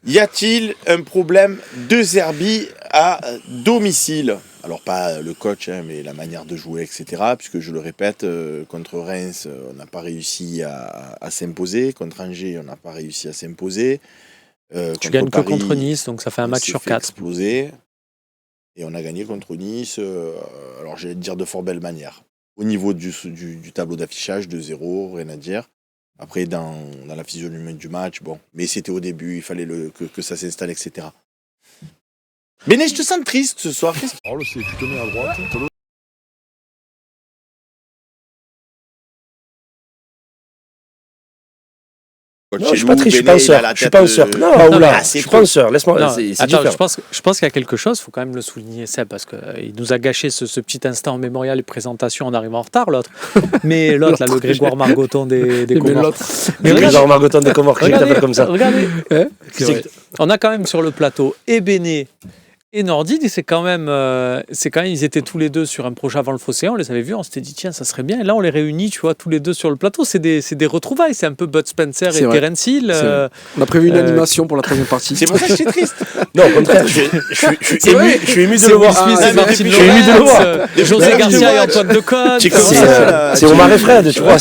Y a-t-il un problème de Zerbi à domicile? Alors pas le coach, mais la manière de jouer, etc. Puisque je le répète, contre Reims, on n'a pas réussi à s'imposer. Contre Angers, on n'a pas réussi à s'imposer. Tu gagnes que contre Nice, donc ça fait un match sur 4. Exploser. Et on a gagné contre Nice, alors j'allais te dire de fort belle manière. Au niveau du tableau d'affichage, 2-0, rien à dire. Après, dans la physionomie du match, bon. Mais c'était au début, il fallait que ça s'installe, etc. Béné, je te sens triste ce soir. Oh, c'est tu te mets à droite. Non, je suis pas triste, je suis penseur. Je suis penseur. Non, oula, je suis penseur. Laisse-moi. C'est attends, différent. je pense qu'il y a quelque chose, il faut quand même le souligner, Seb, parce qu'il nous a gâché ce petit instant mémorial et présentation en arrivant en retard, l'autre. Mais l'autre, là, le Grégoire Margoton des Comores. Le Grégoire Margoton des Comores, qui t'appelle comme ça. Regardez, on a quand même sur le plateau Béné et Nordine, c'est quand même, ils étaient tous les deux sur un projet avant le Phocéen, on les avait vus, on s'était dit tiens, ça serait bien. Et là, on les réunit, tu vois, tous les deux sur le plateau. C'est des retrouvailles, c'est un peu Bud Spencer et Terence Hill. On a prévu une animation pour la troisième partie. C'est pour ça que je suis triste. Non, au contraire, je suis ému de le voir. C'est Martin Lorenz, José Garcia et Antoine Decaune. C'est Omar et Fred, tu vois.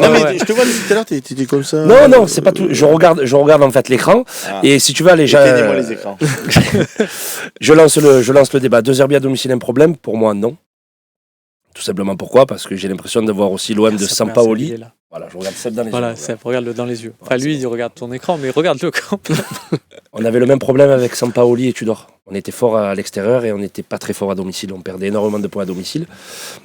Non, mais je te vois tout à l'heure, t'étais comme ça. Non, c'est pas tout. Je regarde en fait l'écran. Et si tu vas aller. Éteignez-moi les écrans. Je lance le débat. 2 Zerbi à domicile, un problème? Pour moi, non. Tout simplement pourquoi? Parce que j'ai l'impression de voir aussi l'OM de Sampaoli. Voilà, je regarde Seb dans les yeux. Voilà, Seb, regarde-le dans les yeux. Enfin, lui, il regarde ton écran, mais regarde-le quand même. On avait le même problème avec Sampaoli et Tudor. On était fort à l'extérieur et on n'était pas très fort à domicile. On perdait énormément de points à domicile.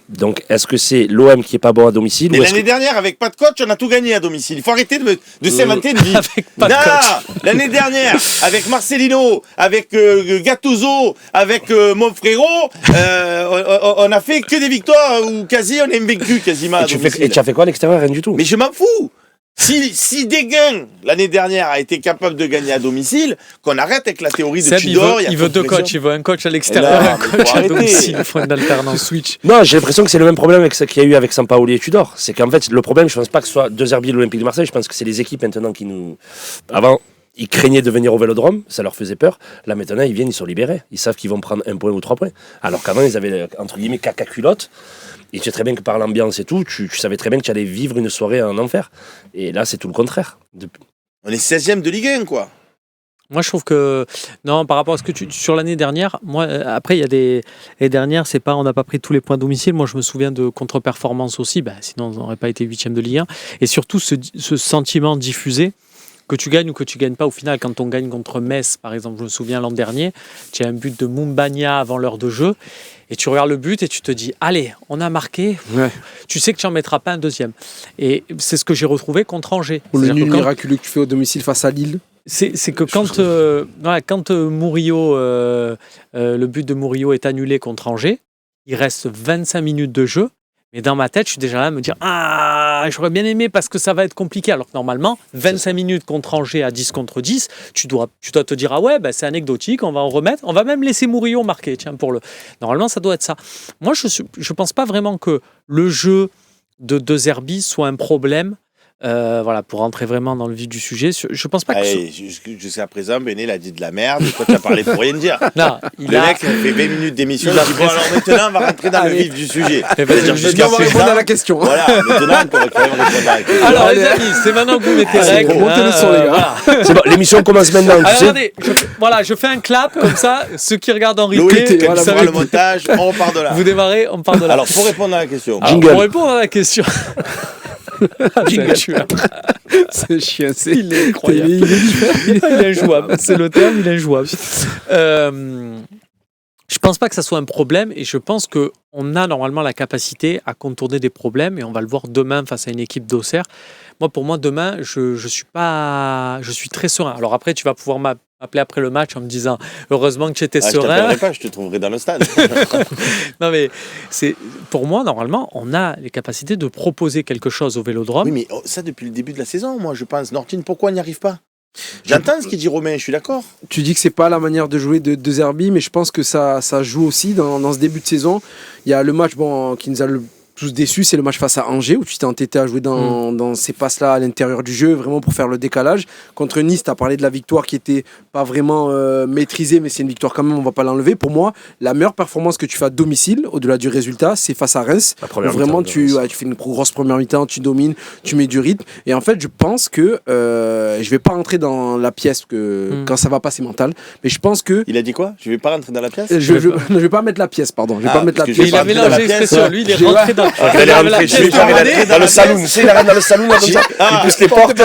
Donc, est-ce que c'est l'OM qui est pas bon à domicile? Mais l'année dernière, avec pas de coach, on a tout gagné à domicile. Il faut arrêter de s'inventer de vie. Avec pas de coach. L'année dernière, avec Marcelino, avec Gattuso, avec mon frérot, on a fait que des victoires ou quasi, on est invaincu quasiment à domicile. Et tu as fait quoi à l'extérieur? Rien du tout. Mais je m'en fous. Si Dégain, l'année dernière, a été capable de gagner à domicile, qu'on arrête avec la théorie de Seb, Tudor. Il veut 2 coachs. Il veut un coach à l'extérieur et un coach à domicile. Il faut une alternance switch. Non, j'ai l'impression que c'est le même problème qu'il y a eu avec Sampaoli et Tudor. C'est qu'en fait, le problème, je pense pas que ce soit 2 Zerbi et l'Olympique de Marseille. Je pense que c'est les équipes maintenant qui nous. Avant, ils craignaient de venir au Vélodrome, ça leur faisait peur. Là, maintenant, ils viennent, ils sont libérés. Ils savent qu'ils vont prendre 1 point ou 3 points. Alors qu'avant, ils avaient, entre guillemets, caca culotte. Et tu sais très bien que par l'ambiance et tout, tu savais très bien que tu allais vivre une soirée en enfer. Et là, c'est tout le contraire. On est 16e de Ligue 1, quoi. Moi, je trouve que non, par rapport à ce que sur l'année dernière, moi, après, il y a les dernières, c'est pas, on n'a pas pris tous les points à domicile. Moi, je me souviens de contre-performance aussi. Sinon, on n'aurait pas été 8e de Ligue 1. Et surtout, ce sentiment diffusé. Que tu gagnes ou que tu gagnes pas, au final, quand on gagne contre Metz, par exemple, je me souviens l'an dernier, tu as un but de Moumbagna avant l'heure de jeu, et tu regardes le but et tu te dis, allez, on a marqué, tu sais que tu n'en mettras pas un deuxième. Et c'est ce que j'ai retrouvé contre Angers. Ou le nul miraculeux que tu fais au domicile face à Lille. C'est que quand Murillo, le but de Murillo est annulé contre Angers, il reste 25 minutes de jeu. Mais dans ma tête, je suis déjà là à me dire j'aurais bien aimé parce que ça va être compliqué. Alors que normalement, 25 minutes contre Angers à 10 contre 10, tu dois te dire c'est anecdotique, on va en remettre. On va même laisser Murillo marquer. Tiens, Normalement, ça doit être ça. Moi, je pense pas vraiment que le jeu de Zerbi soit un problème. Pour rentrer vraiment dans le vif du sujet, je pense pas que... Jusqu'à présent, Béné l'a dit de la merde, toi tu as parlé pour rien dire. Non, le mec fait 20 minutes d'émission, il dit alors maintenant on va rentrer dans le vif du sujet. On va répondre à la question. Voilà, maintenant on peut quand même répondre à la question. Alors les amis, c'est maintenant que vous mettez règles. Montez le son les gars. C'est bon, l'émission commence maintenant, tu sais. Regardez, je fais un clap comme ça, ceux qui regardent en replay... Quand tu feras le montage, on part de là. Vous démarrez, on part de là. Alors pour répondre à la question... Pour répondre à la question... C'est chiant, il est incroyable. Il est injouable. C'est le terme, il est injouable. Je pense pas que ça soit un problème et je pense qu'on a normalement la capacité à contourner des problèmes et on va le voir demain face à une équipe d'Auxerre. Pour moi, demain, je suis très serein. Alors après, tu vas pouvoir m'appeler après le match en me disant heureusement que tu étais serein. Je t'appellerai pas, je te trouverai dans le stade. Non mais pour moi, normalement, on a les capacités de proposer quelque chose au Vélodrome. Oui, mais ça depuis le début de la saison, moi je pense. Nordine, pourquoi on n'y arrive pas? J'entends ce qu'il dit Romain, je suis d'accord. Tu dis que c'est pas la manière de jouer de Zerbi, mais je pense que ça joue aussi dans ce début de saison. Il y a le match qui nous a tout tous déçus, c'est le match face à Angers où tu t'es entêté à jouer dans ces passes-là à l'intérieur du jeu, vraiment pour faire le décalage. Contre Nice, tu as parlé de la victoire qui était pas vraiment maîtrisée, mais c'est une victoire quand même, on va pas l'enlever. Pour moi, la meilleure performance que tu fais à domicile, au-delà du résultat, c'est face à Reims. Où vraiment, tu fais une grosse première mi-temps, tu domines, tu mets du rythme. Et en fait, je pense que je vais pas rentrer dans la pièce quand ça va pas, c'est mental. Mais je pense que. Il a dit quoi? Je vais pas rentrer dans la pièce? Je vais pas mettre la pièce, pardon. Je vais pas mettre la pièce. Il a mélangé l'expression. Lui, il est rentré dans le saloon. Tu sais, il arrive dans le saloon comme ça. Il pousse les portes.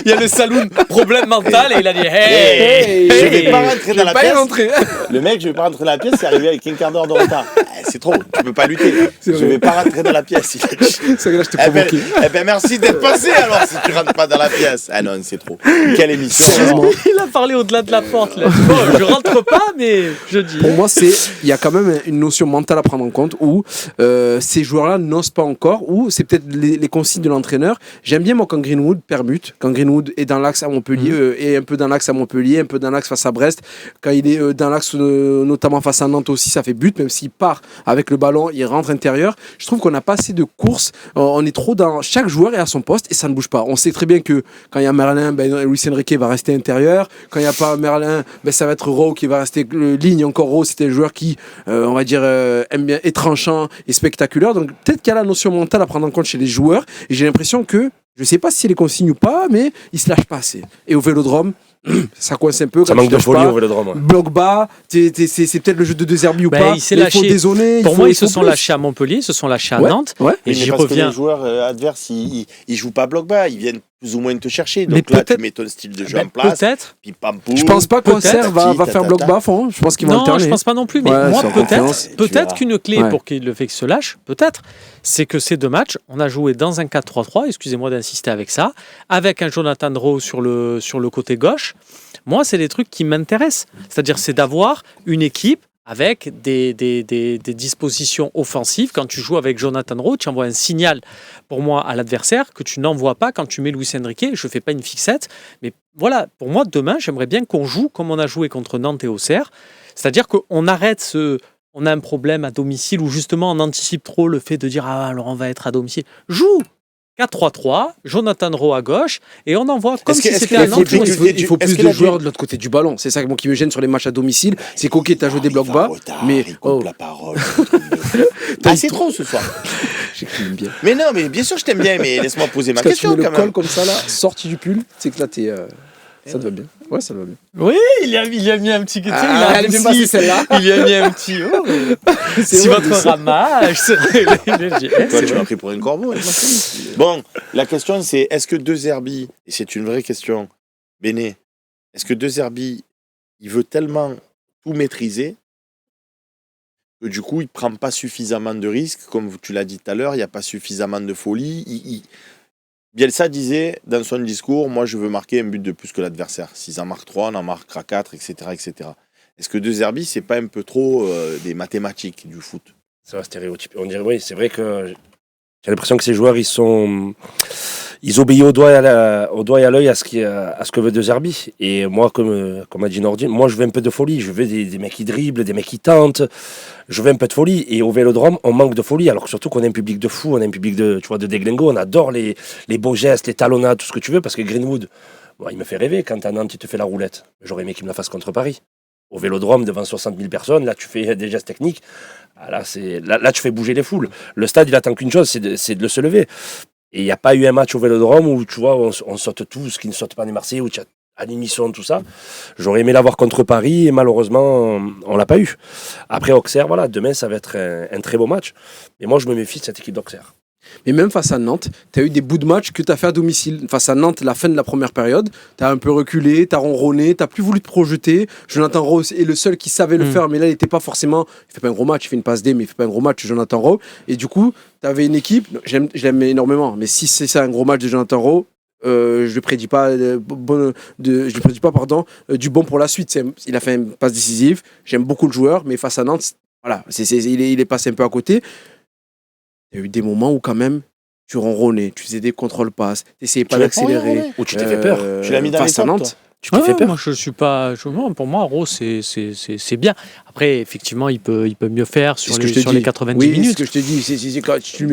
Il y a le saloon, problème mental, et il a dit hey, Je vais pas rentrer dans la pas y pièce. rentrer. Le mec, je vais pas rentrer dans la pièce, c'est arrivé avec un quart d'heure de retard. C'est trop, tu peux pas lutter. Je vrai. vais pas rentrer dans la pièce. C'est que là, je t'ai provoqué. Eh ben merci d'être passé alors si tu rentres pas dans la pièce. Ah non, c'est trop. Quelle émission. alors. Il a parlé au-delà de la porte. Là. Bon, je rentre pas, mais je dis. Pour moi, il y a quand même une notion mentale à prendre en compte où ces joueurs-là n'osent pas encore, ou c'est peut-être les consignes de l'entraîneur. J'aime bien moi quand Greenwood permute, quand Greenwood est dans l'axe à Montpellier, et un peu dans l'axe à Montpellier, un peu dans l'axe face à Brest, quand il est dans l'axe notamment face à Nantes aussi, ça fait but, même s'il part avec le ballon, il rentre intérieur. Je trouve qu'on n'a pas assez de courses, on est trop dans... Chaque joueur est à son poste et ça ne bouge pas. On sait très bien que quand il y a Merlin, Luis Enrique va rester intérieur. Quand il n'y a pas Merlin, ça va être Rowe qui va rester ligne. Encore Rowe, c'était le joueur qui, on va dire, aime bien être tranchant et spectaculaire. Donc peut-être qu'il y a la notion mentale à prendre en compte chez les joueurs. Et j'ai l'impression que, je ne sais pas si c'est les consignes ou pas, mais ils ne se lâchent pas assez. Et au Vélodrome, ça coince un peu. Ça manque de folie au Vélodrome. Ouais. Bloc bas, c'est peut-être le jeu de De Zerbi ou pas. Il s'est lâché. Il faut dézonner. Pour moi, ils se sont lâchés à Montpellier, ils se sont lâchés à Nantes. Ouais. Et Mais j'y parce que reviens. les joueurs adverses, ils jouent pas bloc bas, ils viennent plus ou moins te chercher. Mais Donc là, tu peut-être- mets ton style de jeu en place. Peut-être. Puis pam poum. Je pense pas qu'Auxerre Peut-être. va faire bloc bas fond. Je pense qu'ils vont Non, alterner. je pense pas non plus. Mais Ouais, moi, c'est en confiance. peut-être qu'une clé Ouais. pour qu'il le fait que se lâche, peut-être, c'est que ces deux matchs, on a joué dans un 4-3-3, excusez-moi d'insister avec ça, avec un Jonathan Rowe sur le côté gauche. Moi, c'est des trucs qui m'intéressent. C'est-à-dire, c'est d'avoir une équipe avec des dispositions offensives. Quand tu joues avec Jonathan Rowe, tu envoies un signal, pour moi, à l'adversaire que tu n'envoies pas quand tu mets Luis Enrique. Je ne fais pas une fixette, mais voilà, pour moi, demain, j'aimerais bien qu'on joue comme on a joué contre Nantes et Auxerre. C'est-à-dire qu'on arrête on a un problème à domicile où justement on anticipe trop le fait de dire « Ah, alors on va être à domicile ». Joue 4-3-3, Jonathan Rowe à gauche, et on envoie comme Est-ce que- si est-ce c'était que- un est-ce Nantes. que- Il faut Est-ce plus que de la- joueurs de l'autre côté du ballon. C'est ça qui me gêne sur les matchs à domicile. C'est qu'ok, t'as joué des blocs bas, mais Il coupe la parole. C'est trop ce soir. j'aime bien. Mais non, mais bien sûr, je t'aime bien, mais laisse-moi poser ma Parce que tu question mets quand le col même. comme ça là, sorti du pull, c'est que là t'es. Ça te va bien. Ouais, ça te va bien. Oui, il a mis un petit... Elle est bien passée celle-là. Il a mis un petit... Oh, si vrai, votre ramage serait léger. Toi, tu m'as pris pour un corbeau. Bon, la question c'est est-ce que De Zerbi, et c'est une vraie question, Béné, est-ce que De Zerbi, il veut tellement tout maîtriser que du coup, il ne prend pas suffisamment de risques, comme tu l'as dit tout à l'heure, il n'y a pas suffisamment de folie. Bielsa disait dans son discours, moi je veux marquer un but de plus que l'adversaire. S'ils en marquent 3, on en marquera 4, etc. etc. Est-ce que De Zerbi, c'est pas un peu trop des mathématiques du foot? Ça va stéréotyper. On dirait, oui, c'est vrai que j'ai l'impression que ces joueurs, ils obéissent au doigt et à l'œil à ce que veut De Zerbi. Et moi, comme a dit Nordi, moi je veux un peu de folie. Je veux des mecs qui dribblent, des mecs qui tentent. Je veux un peu de folie. Et au Vélodrome, on manque de folie. Alors que surtout qu'on est un public de fou, on est un public de déglingo. On adore les beaux gestes, les talonnades, tout ce que tu veux. Parce que Greenwood, il me fait rêver quand à Nantes, il te fait la roulette. J'aurais aimé qu'il me la fasse contre Paris. Au Vélodrome, devant 60 000 personnes, là tu fais des gestes techniques. Là, tu fais bouger les foules. Le stade, il attend qu'une chose, c'est de se lever. Et il n'y a pas eu un match au Vélodrome où, tu vois, on saute tous, qui ne saute pas des Marseillais, où tu as Animisson, tout ça. J'aurais aimé l'avoir contre Paris et malheureusement, on ne l'a pas eu. Après Auxerre, voilà, demain, ça va être un très beau match. Mais moi, je me méfie de cette équipe d'Auxerre. Mais même face à Nantes, tu as eu des bouts de match que tu as fait à domicile. Face à Nantes, la fin de la première période, tu as un peu reculé, tu as ronronné, tu plus voulu te projeter. Jonathan Rowe est le seul qui savait le faire, mais là, il n'était pas forcément. Il fait pas un gros match, il fait une passe D, mais il fait pas un gros match, Jonathan Rowe. Et du coup, tu avais une équipe, je l'aime énormément, mais si c'est ça un gros match de Jonathan Rowe, je ne lui prédis pas, du bon pour la suite. Il a fait une passe décisive. J'aime beaucoup le joueur, mais face à Nantes, voilà, il est passé un peu à côté. Il y a eu des moments où quand même tu ronronnais, tu faisais des contrôles passes, tu n'essayais pas d'accélérer. Où tu t'es fait peur. Tu l'as mis dans face les à tops, Nantes. Tu t'es fait peur. Moi, je suis pas. Pour moi, Rose, c'est bien. Après, effectivement, il peut mieux faire sur les 90 oui, minutes. c'est ce que je te dis. C'est quand tu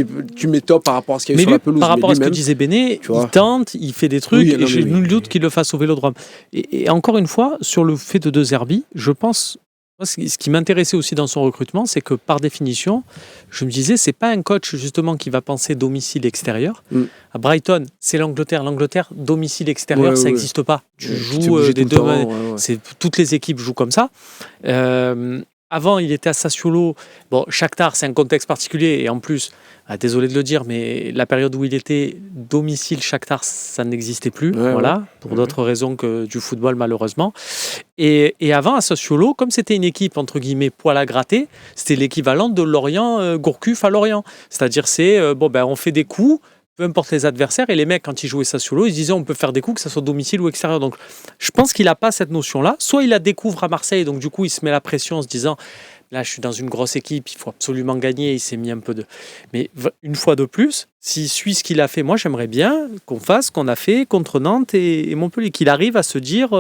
mets top par rapport à ce qu'il y a eu Mais sur lui, la pelouse. par rapport à ce que lui-même, disait Béné, tu vois. il tente, il fait des trucs, Oui, et non, j'ai mais nul oui. doute qu'il le fasse au Vélodrome. Et encore une fois, sur le fait de De Zerbi, je pense. Moi, ce qui m'intéressait aussi dans son recrutement, c'est que par définition, je me disais, c'est pas un coach justement qui va penser domicile extérieur. À Brighton, c'est l'Angleterre. L'Angleterre, domicile extérieur, ça n'existe pas. Tu joues des deux mains. Toutes les équipes jouent comme ça. Avant, il était à Sassuolo. Bon, Shakhtar, c'est un contexte particulier. Et en plus, désolé de le dire, mais la période où il était domicile Shakhtar, ça n'existait plus. Pour d'autres raisons que du football, malheureusement. Et avant, à Sassuolo, comme c'était une équipe, entre guillemets, poil à gratter, c'était l'équivalent de Lorient, Gourcuff à Lorient. C'est-à-dire, on fait des coups, peu importe les adversaires. Et les mecs, quand ils jouaient Sassuolo, ils disaient on peut faire des coups, que ce soit domicile ou extérieur. Donc, je pense qu'il n'a pas cette notion-là. Soit il la découvre à Marseille, donc du coup, il se met la pression en se disant là, je suis dans une grosse équipe, il faut absolument gagner. Il s'est mis un peu de. Mais une fois de plus, s'il suit ce qu'il a fait, moi, j'aimerais bien qu'on fasse ce qu'on a fait contre Nantes et Montpellier, qu'il arrive à se dire.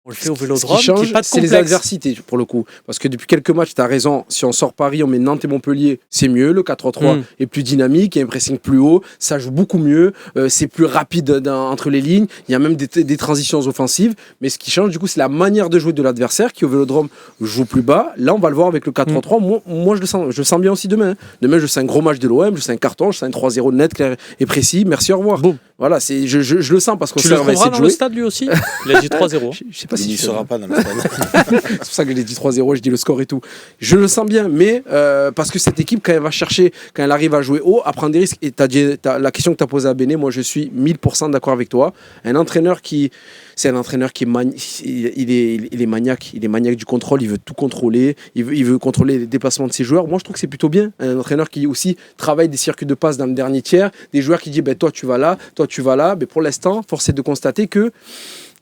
On le fait au Vélodrome, ce qui change, pas de c'est les adversités pour le coup. Parce que depuis quelques matchs, tu as raison, si on sort Paris, on met Nantes et Montpellier, c'est mieux. Le 4-3 est plus dynamique, il y a un pressing plus haut, ça joue beaucoup mieux, c'est plus rapide entre les lignes, il y a même des transitions offensives. Mais ce qui change, du coup, c'est la manière de jouer de l'adversaire qui, au Vélodrome, joue plus bas. Là, on va le voir avec le 4-3. Moi, je le sens bien aussi demain. Demain, je sens un gros match de l'OM, je sens un carton, je sens un 3-0 net, clair et précis. Merci, au revoir. Boum. Voilà, je le sens parce qu'on tu le trouveras dans le stade lui aussi. Il a dit 3-0. Je sais pas Il n'y sera pas dans le stade. C'est pour ça que j'ai dit 3-0, je dis le score et tout. Je le sens bien, mais parce que cette équipe, quand elle va chercher, quand elle arrive à jouer haut, à prendre des risques, et la question que tu as posée à Béné, moi je suis 1000% d'accord avec toi. C'est un entraîneur qui est maniaque. Il est maniaque du contrôle, il veut tout contrôler, il veut contrôler les déplacements de ses joueurs. Moi je trouve que c'est plutôt bien. Un entraîneur qui aussi travaille des circuits de passe dans le dernier tiers, des joueurs qui disent toi tu vas là, toi tu vas là. Mais pour l'instant, force est de constater que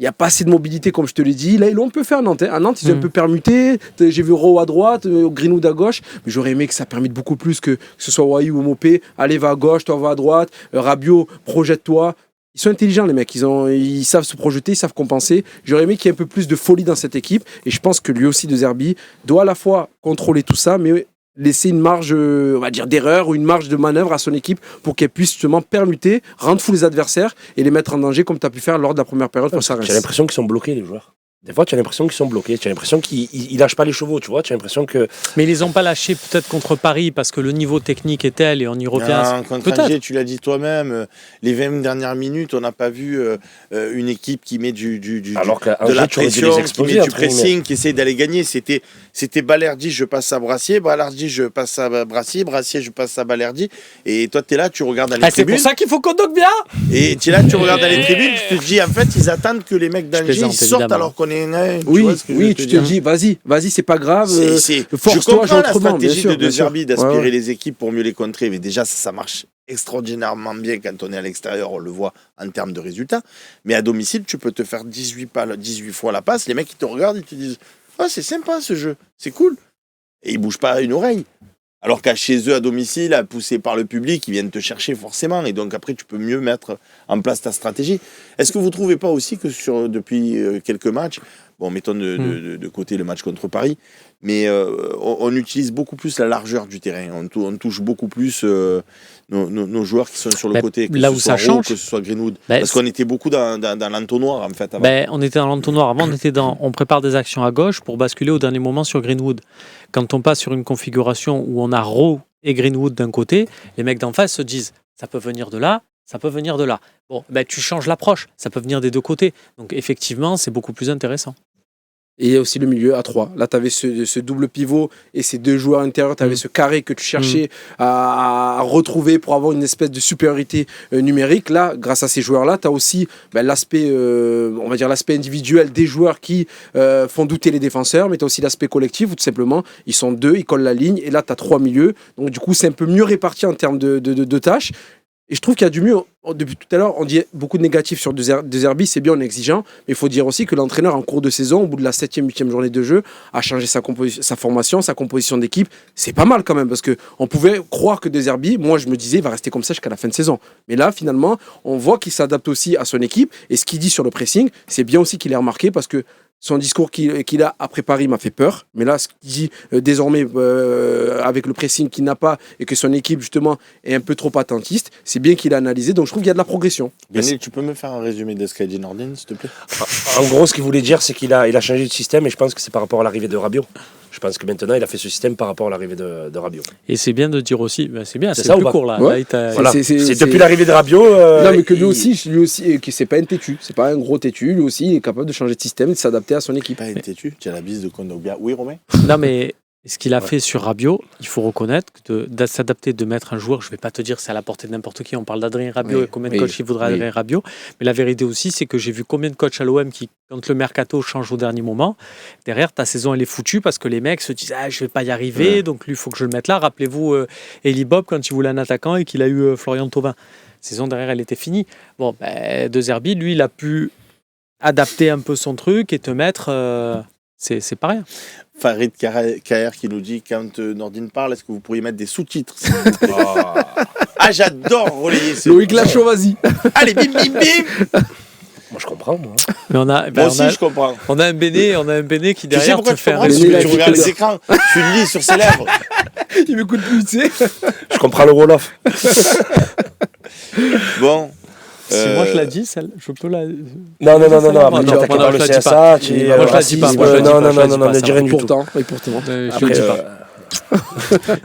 il n'y a pas assez de mobilité, comme je te l'ai dit. Là, on peut faire à Nantes. À Nantes, ils ont un peu permuté. J'ai vu Rowe à droite, Greenwood à gauche. Mais j'aurais aimé que ça permette beaucoup plus que ce soit Wayou ou Mopé. Allez, va à gauche, toi va à droite. Rabiot, projette-toi. Ils sont intelligents, les mecs. Ils savent se projeter, ils savent compenser. J'aurais aimé qu'il y ait un peu plus de folie dans cette équipe. Et je pense que lui aussi, De Zerbi, doit à la fois contrôler tout ça, mais laisser une marge, on va dire, d'erreur ou une marge de manœuvre à son équipe pour qu'elle puisse justement permuter, rendre fou les adversaires et les mettre en danger comme tu as pu faire lors de la première période face à Reims. J'ai l'impression qu'ils sont bloqués, les joueurs. Des fois, tu as l'impression qu'ils sont bloqués. Tu as l'impression qu'ils lâchent pas les chevaux, tu vois. Tu as l'impression que. Mais ils les ont pas lâchés peut-être contre Paris parce que le niveau technique est tel et on y revient. Contre Angers, tu l'as dit toi-même, les 20 dernières minutes, on n'a pas vu une équipe qui met de la pression, qui met du pressing, qui essaie d'aller gagner. C'était Balerdi, je passe à Brassier, Balerdi, je passe à Brassier, Brassier, je passe à Balerdi. Et toi, tu es là, tu regardes dans les tribunes. C'est pour ça qu'il faut qu'on doque bien. Et tu es là, tu regardes dans les tribunes, tu te dis, en fait, ils attendent que les mecs d'Angers sortent alors qu'on est. Oui, tu te dis, vas-y, c'est pas grave. Force-toi, je comprends la stratégie de Zerbi d'aspirer les équipes pour mieux les contrer, mais déjà ça marche extraordinairement bien quand on est à l'extérieur, on le voit en termes de résultats. Mais à domicile, tu peux te faire 18 fois la passe, les mecs ils te regardent, ils te disent c'est sympa ce jeu, c'est cool. Et ils bougent pas une oreille. Alors qu'à chez eux, à domicile, poussés par le public, ils viennent te chercher forcément. Et donc après, tu peux mieux mettre en place ta stratégie. Est-ce que vous ne trouvez pas aussi que depuis quelques matchs, mettons de côté le match contre Paris, mais on utilise beaucoup plus la largeur du terrain. On touche beaucoup plus nos joueurs qui sont sur le côté, que là ce où soit ça change, que ce soit Greenwood. Parce qu'on était beaucoup dans l'entonnoir, en fait. Avant. On était dans l'entonnoir. Avant, on prépare des actions à gauche pour basculer au dernier moment sur Greenwood. Quand on passe sur une configuration où on a Rowe et Greenwood d'un côté, les mecs d'en face se disent ça peut venir de là, ça peut venir de là. Tu changes l'approche, ça peut venir des deux côtés. Donc effectivement, c'est beaucoup plus intéressant. Et il y a aussi le milieu à 3. Là, tu avais ce double pivot et ces deux joueurs intérieurs. Tu avais ce carré que tu cherchais à retrouver pour avoir une espèce de supériorité numérique. Là, grâce à ces joueurs-là, tu as aussi l'aspect, on va dire l'aspect individuel des joueurs qui font douter les défenseurs, mais tu as aussi l'aspect collectif où tout simplement, ils sont deux, ils collent la ligne. Et là, tu as 3 milieux. Donc, du coup, c'est un peu mieux réparti en termes de tâches. Et je trouve qu'il y a du mieux depuis tout à l'heure, on dit beaucoup de négatifs sur De Zerbi, c'est bien, on est exigeant, mais il faut dire aussi que l'entraîneur, en cours de saison, au bout de la 7e, 8e journée de jeu, a changé sa formation, sa composition d'équipe. C'est pas mal quand même, parce qu'on pouvait croire que De Zerbi, moi je me disais, il va rester comme ça jusqu'à la fin de saison. Mais là, finalement, on voit qu'il s'adapte aussi à son équipe, et ce qu'il dit sur le pressing, c'est bien aussi qu'il est remarqué, parce que son discours qu'il a après Paris m'a fait peur. Mais là, ce qu'il dit désormais avec le pressing qu'il n'a pas et que son équipe, justement, est un peu trop attentiste, c'est bien qu'il a analysé. Donc, je trouve qu'il y a de la progression. Daniel, tu peux me faire un résumé de ce qu'a dit Nordin, s'il te plaît? En gros, ce qu'il voulait dire, c'est qu'il a changé de système et je pense que c'est par rapport à l'arrivée de Rabiot. Je pense que maintenant, il a fait ce système par rapport à l'arrivée de Rabiot. Et c'est bien de dire aussi, c'est bien, c'est ça plus ou pas court là. Ouais. Là, Voilà. C'est depuis l'arrivée de Rabiot. Non, mais que lui aussi, que c'est pas un têtu. C'est pas un gros têtu. Lui aussi, il est capable de changer de système et de s'adapter à son équipe. Pas été tu as la bise de Kondogbia. Oui, Romain? Non, mais ce qu'il a fait sur Rabiot, il faut reconnaître que de s'adapter, de mettre un joueur, je ne vais pas te dire c'est à la portée de n'importe qui, on parle d'Adrien Rabiot Oui, et combien de coachs il voudrait Adrien Rabiot, mais la vérité aussi, c'est que j'ai vu combien de coachs à l'OM qui, quand le mercato change au dernier moment, derrière, ta saison, elle est foutue parce que les mecs se disent « je ne vais pas y arriver, donc lui, il faut que je le mette là ». Rappelez-vous Eli Bob quand il voulait un attaquant et qu'il a eu Florian Thauvin. La saison derrière, elle était finie. Bon, De Zerbi, lui, il a pu adapter un peu son truc et te mettre... c'est pas rien. Farid KR qui nous dit quand Nordin parle, est-ce que vous pourriez mettre des sous-titres? Ah, j'adore relayer ce. Loïc Lachaud, vas-y. Allez, bim, bim, bim. Moi, je comprends, moi. Mais Moi aussi, je comprends. on a un Béné qui Tu sais derrière pourquoi te tu fait un comprends? Parce résumé. que tu regardes les écrans, tu lis sur ses lèvres. Il m'écoute plus, tu sais. Je comprends le Wolof. Bon. Si moi je l'ai dit, je peux la. Non. Après, non, tu attaques non, par je le la dis CSA. pas. Moi, je la dis pas, moi, je la dis pas, je la dis Non, pas, ne ça. dis rien du tout. Pourtant, oui, pourtant. Je Après, le dis pas.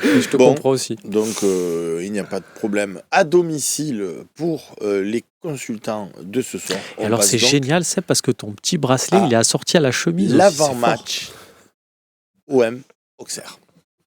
Je te Bon. comprends aussi. Donc, il n'y a pas de problème à domicile pour les consultants de ce soir. Et alors c'est génial, c'est parce que ton petit bracelet, il est assorti à la chemise. L'avant-match OM Auxerre.